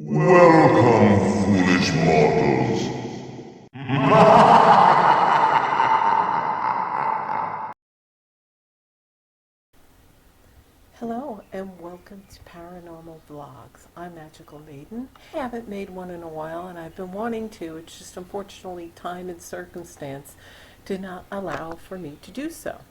Welcome, foolish mortals. Hello and welcome to Paranormal Vlogs. I'm Magical Maiden. I haven't made one in a while and I've been wanting to. It's just unfortunately time and circumstance did not allow for me to do so.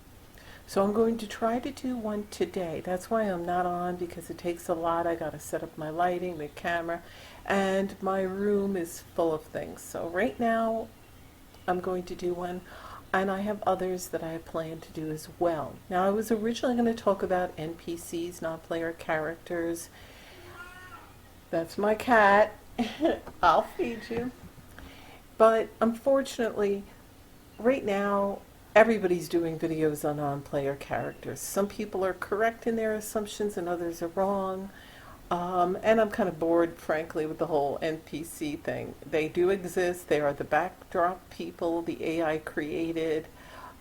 So I'm going to try to do one today. That's why I'm not on, because it takes a lot. I got to set up my lighting, the camera, and my room is full of things. So right now I'm going to do one, and I have others that I have planned to do as well. Now, I was originally going to talk about NPCs, non-player characters. That's my cat. I'll feed you. But unfortunately, right now, everybody's doing videos on non-player characters. Some people are correct in their assumptions and others are wrong. And I'm kind of bored, frankly, with the whole NPC thing. They do exist. They are the backdrop people the AI created.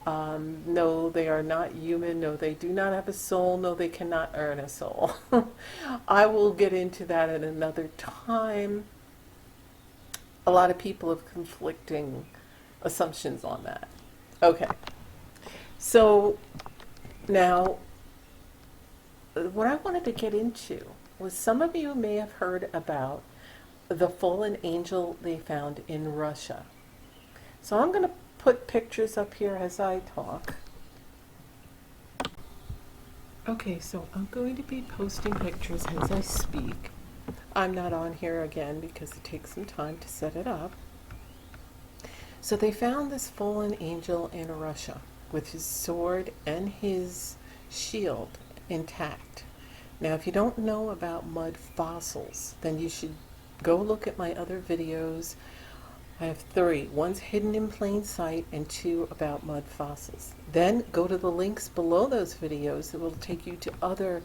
No, they are not human. No, they do not have a soul. No, they cannot earn a soul. I will get into that at another time. A lot of people have conflicting assumptions on that. Okay, so now what I wanted to get into was, some of you may have heard about the fallen angel they found in Russia. So I'm going to put pictures up here as I talk. Okay, so I'm going to be posting pictures as I speak. I'm not on here again because it takes some time to set it up. So they found this fallen angel in Russia with his sword and his shield intact. Now, if you don't know about mud fossils, then you should go look at my other videos. I have 3. One's hidden in plain sight and 2 about mud fossils. Then go to the links below those videos that will take you to other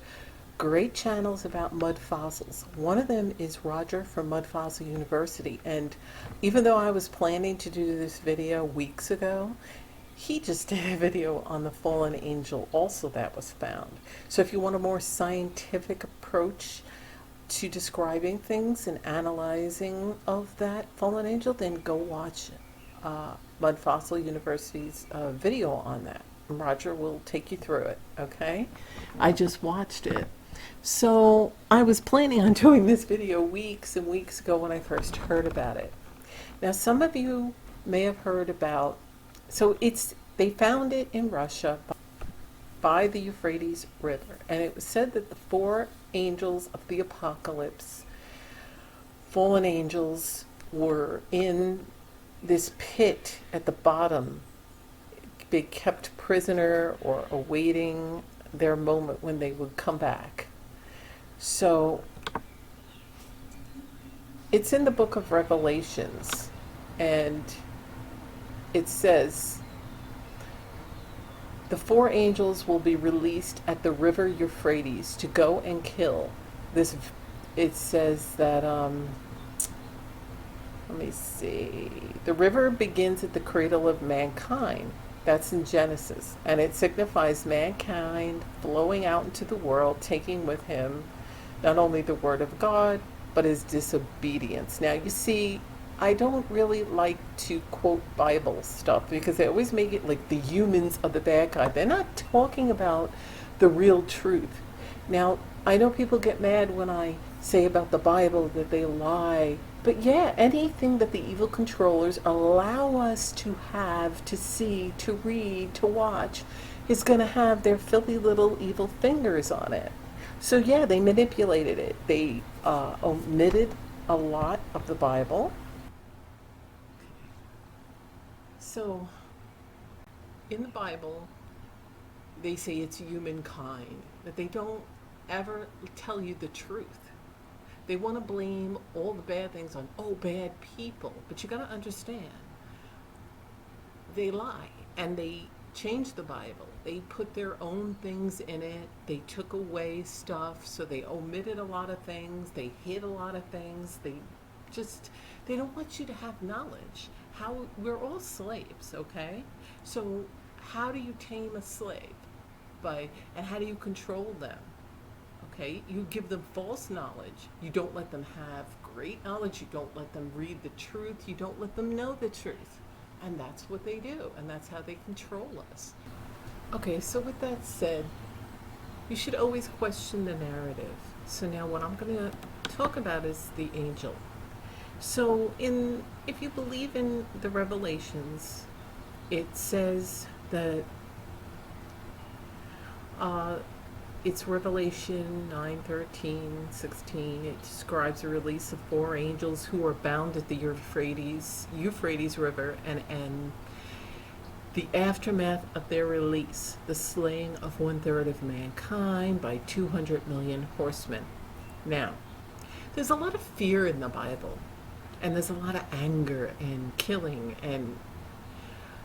great channels about mud fossils. One of them is Roger from Mud Fossil University, and even though I was planning to do this video weeks ago, he just did a video on the fallen angel also that was found. So if you want a more scientific approach to describing things and analyzing of that fallen angel, then go watch Mud Fossil University's video on that. Roger will take you through it, okay? I just watched it. So I was planning on doing this video weeks and weeks ago when I first heard about it. Now, some of you may have heard about, they found it in Russia by the Euphrates River, and it was said that the 4 angels of the apocalypse, fallen angels, were in this pit at the bottom, be kept prisoner or awaiting their moment when they would come back. So it's in the book of Revelations, and it says the 4 angels will be released at the river Euphrates to go and kill this. It says that, let me see, the river begins at the cradle of mankind. That's in Genesis, and it signifies mankind flowing out into the world, taking with him not only the word of God, but his disobedience. Now, you see, I don't really like to quote Bible stuff because they always make it like the humans are the bad guy. They're not talking about the real truth. Now, I know people get mad when I say about the Bible that they lie, but yeah, anything that the evil controllers allow us to have, to see, to read, to watch, is going to have their filthy little evil fingers on it. So yeah, they manipulated it. They omitted a lot of the Bible. So in the Bible, they say it's humankind, but they don't ever tell you the truth. They want to blame all the bad things on, oh, bad people. But you got to understand, they lie and they changed the Bible. They put their own things in it. They took away stuff, so they omitted a lot of things. They hid a lot of things. They don't want you to have knowledge. How we're all slaves, okay? So how do you tame a slave? And how do you control them? Okay, you give them false knowledge. You don't let them have great knowledge. You don't let them read the truth. You don't let them know the truth. And that's what they do, and that's how they control us. Okay, so with that said, you should always question the narrative. So now what I'm going to talk about is the angel. So if you believe in the Revelations, it says that it's Revelation 9:13-16. It describes the release of 4 angels who are bound at the Euphrates River, and the aftermath of their release, the slaying of 1/3 of mankind by 200 million horsemen. Now, there's a lot of fear in the Bible, and there's a lot of anger and killing, and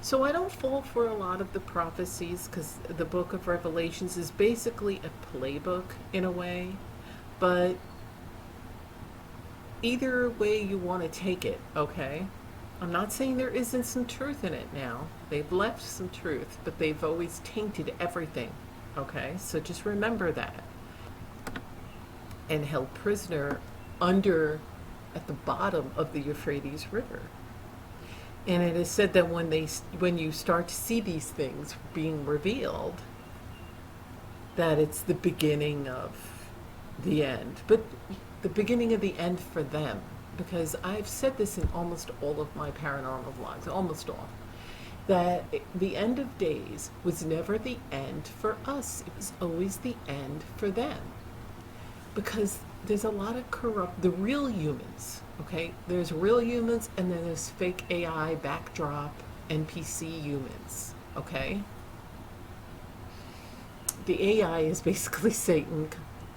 so I don't fall for a lot of the prophecies, because the book of Revelations is basically a playbook in a way. But either way you want to take it, okay? I'm not saying there isn't some truth in it now. They've left some truth, but they've always tainted everything, okay? So just remember that. And held prisoner at the bottom of the Euphrates River. And it is said that when you start to see these things being revealed, that it's the beginning of the end. But the beginning of the end for them. Because I've said this in almost all of my paranormal vlogs, almost all, that the end of days was never the end for us. It was always the end for them. Because there's a lot of the real humans, okay? There's real humans, and then there's fake AI, backdrop, NPC humans, okay? The AI is basically Satan,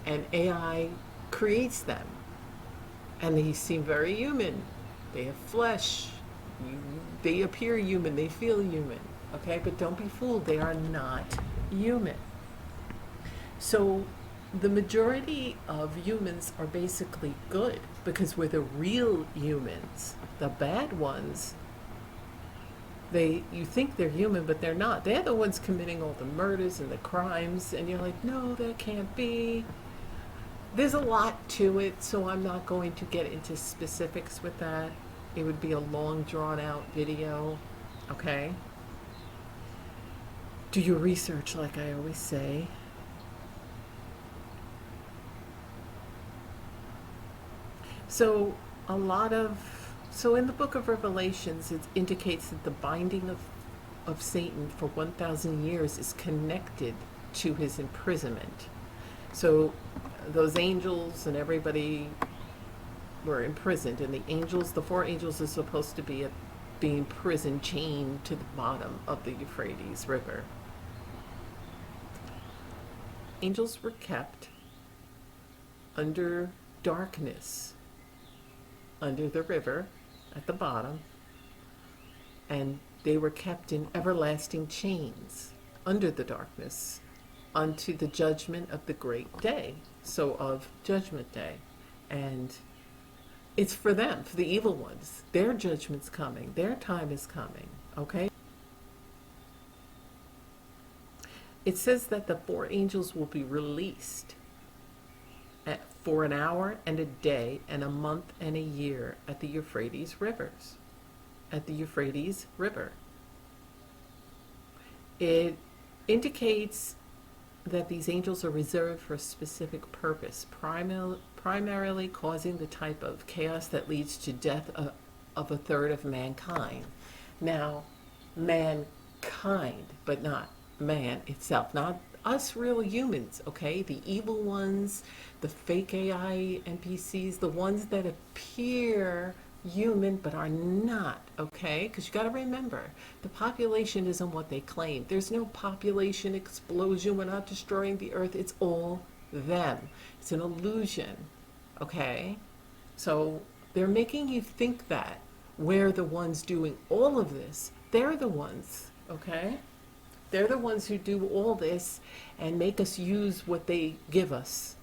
and AI creates them. And they seem very human. They have flesh. They appear human. They feel human, okay? But don't be fooled. They are not human. So the majority of humans are basically good, because we're the real humans. The bad ones, you think they're human, but they're not. They're the ones committing all the murders and the crimes, and you're like, no, that can't be. There's a lot to it, so I'm not going to get into specifics with that. It would be a long, drawn-out video, okay? Do your research, like I always say. So in the book of Revelations, it indicates that the binding of Satan for 1,000 years is connected to his imprisonment. So those angels and everybody were imprisoned, and the 4 angels are supposed to be being imprisoned, chained to the bottom of the Euphrates River. Angels were kept under darkness, under the river at the bottom, and they were kept in everlasting chains under the darkness unto the judgment of the great day, so of Judgment Day. And it's for them, for the evil ones. Their judgment's coming. Their time is coming, okay? It says that the 4 angels will be released for an hour and a day and a month and a year at the Euphrates rivers. At the Euphrates River. It indicates that these angels are reserved for a specific purpose, primarily causing the type of chaos that leads to death of 1/3 of mankind. Now, mankind, but not man itself, not us real humans, okay? The evil ones, the fake AI NPCs, the ones that appear human but are not, okay? Because you got to remember, the population isn't what they claim. There's no population explosion. We're not destroying the earth. It's all them. It's an illusion, okay? So they're making you think that we're the ones doing all of this. They're the ones, okay? They're the ones who do all this and make us use what they give us,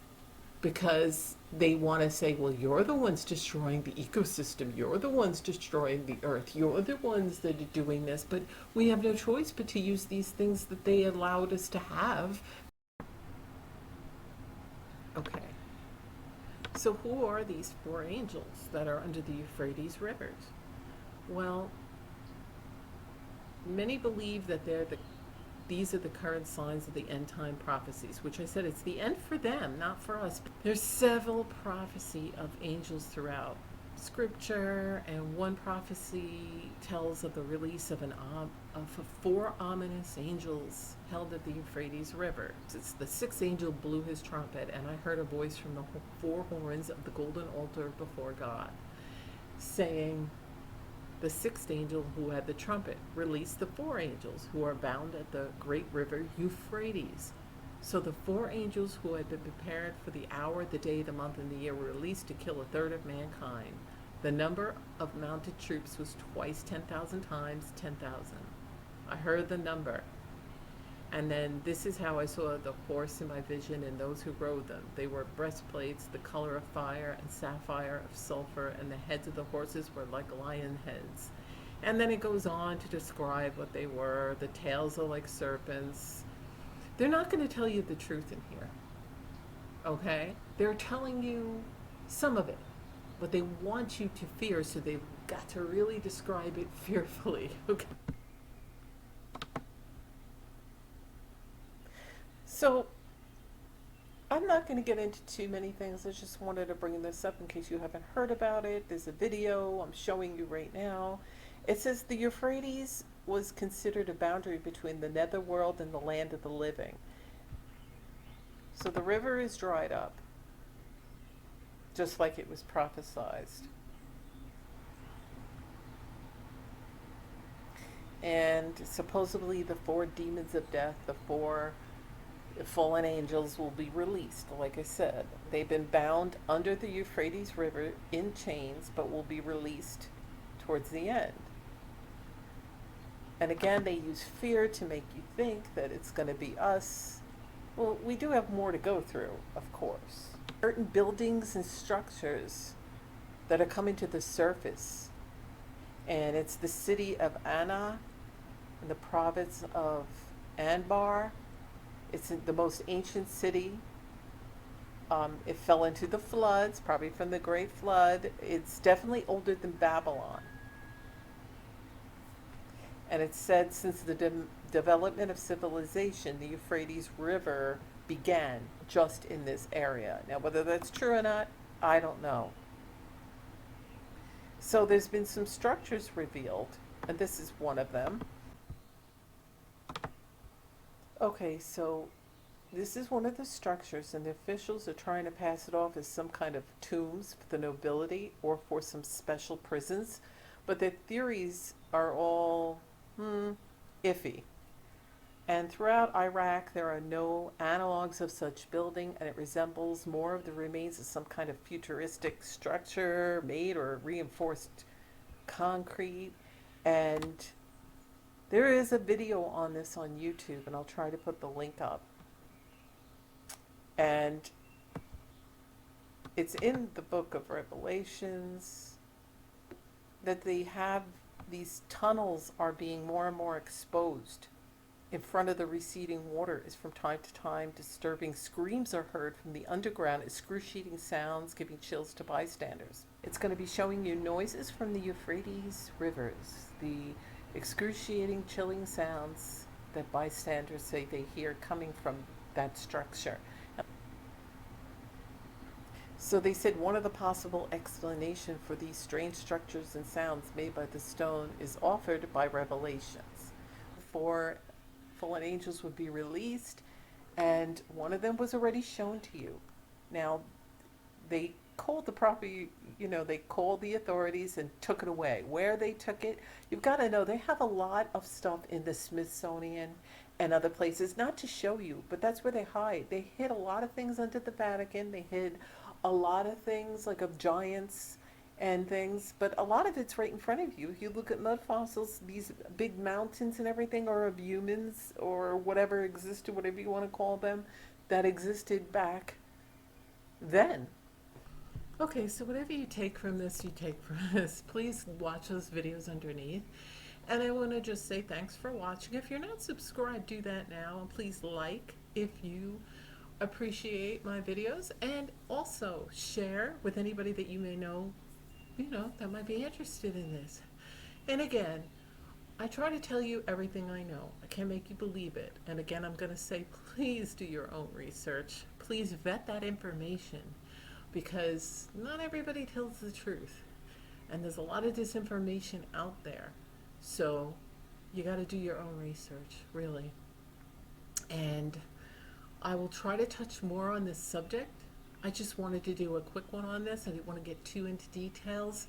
because they want to say, well, you're the ones destroying the ecosystem. You're the ones destroying the earth. You're the ones that are doing this. But we have no choice but to use these things that they allowed us to have. Okay. So who are these four angels that are under the Euphrates rivers? Well, many believe that these are the current signs of the end time prophecies, which I said it's the end for them, not for us. There's several prophecy of angels throughout scripture, and one prophecy tells of the release of four ominous angels held at the Euphrates River. It's the sixth angel blew his trumpet, and I heard a voice from the four horns of the golden altar before God, saying, the sixth angel who had the trumpet released the four angels who are bound at the great river Euphrates. So the four angels who had been prepared for the hour, the day, the month, and the year were released to kill a third of mankind. The number of mounted troops was twice 10,000 times 10,000. I heard the number. And then this is how I saw the horse in my vision and those who rode them. They wore breastplates, the color of fire and sapphire of sulfur, and the heads of the horses were like lion heads. And then it goes on to describe what they were. The tails are like serpents. They're not going to tell you the truth in here, okay? They're telling you some of it, but they want you to fear, so they've got to really describe it fearfully, okay? So I'm not going to get into too many things. I just wanted to bring this up in case you haven't heard about it. There's a video I'm showing you right now. It says the Euphrates was considered a boundary between the netherworld and the land of the living. So the river is dried up, just like it was prophesied. And supposedly the four demons of death, the four fallen angels, will be released. Like I said, they've been bound under the Euphrates River in chains, but will be released towards the end. And again, they use fear to make you think that it's going to be us. Well, we do have more to go through, of course. Certain buildings and structures that are coming to the surface. And it's the city of Anna in the province of Anbar. It's the most ancient city. It fell into the floods, probably from the Great Flood. It's definitely older than Babylon. And it's said since the development of civilization, the Euphrates River began just in this area. Now, whether that's true or not, I don't know. So there's been some structures revealed, and this is one of them. Okay, so this is one of the structures, and the officials are trying to pass it off as some kind of tombs for the nobility or for some special prisons, but the theories are all iffy. And throughout Iraq, there are no analogs of such building, and it resembles more of the remains of some kind of futuristic structure made or reinforced concrete. And there is a video on this on YouTube, and I'll try to put the link up. And it's in the book of Revelations that they have these tunnels are being more and more exposed in front of the receding water. Is from time to time disturbing screams are heard from the underground, excruciating sounds giving chills to bystanders. It's going to be showing you noises from the Euphrates rivers, the excruciating chilling sounds that bystanders say they hear coming from that structure. So they said one of the possible explanations for these strange structures and sounds made by the stone is offered by Revelations. Four fallen angels would be released, and one of them was already shown to you. Now, they called the property, they called the authorities and took it away. Where they took it, you've got to know they have a lot of stuff in the Smithsonian and other places, not to show you, but that's where they hide. They hid a lot of things under the Vatican. They hid a lot of things like of giants and things, but a lot of it's right in front of you. If you look at mud fossils, these big mountains and everything are of humans or whatever existed, whatever you want to call them, that existed back then. Okay, so whatever you take from this, you take from this. Please watch those videos underneath. And I want to just say thanks for watching. If you're not subscribed, do that now. And please like if you appreciate my videos and also share with anybody that you may know, that might be interested in this. And again, I try to tell you everything I know. I can't make you believe it. And again, I'm going to say, please do your own research. Please vet that information because not everybody tells the truth. And there's a lot of disinformation out there. So you got to do your own research, really. And I will try to touch more on this subject. I just wanted to do a quick one on this. I didn't want to get too into details,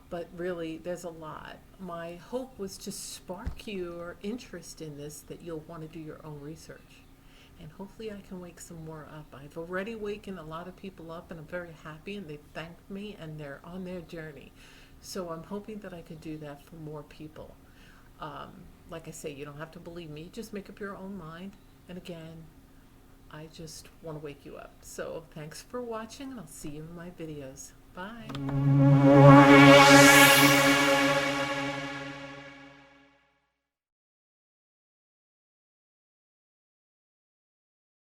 but really there's a lot. My hope was to spark your interest in this, that you'll want to do your own research. And hopefully I can wake some more up. I've already wakened a lot of people up and I'm very happy and they thanked me and they're on their journey. So I'm hoping that I could do that for more people. Like I say, you don't have to believe me, just make up your own mind. And again, I just want to wake you up. So thanks for watching and I'll see you in my videos. Bye.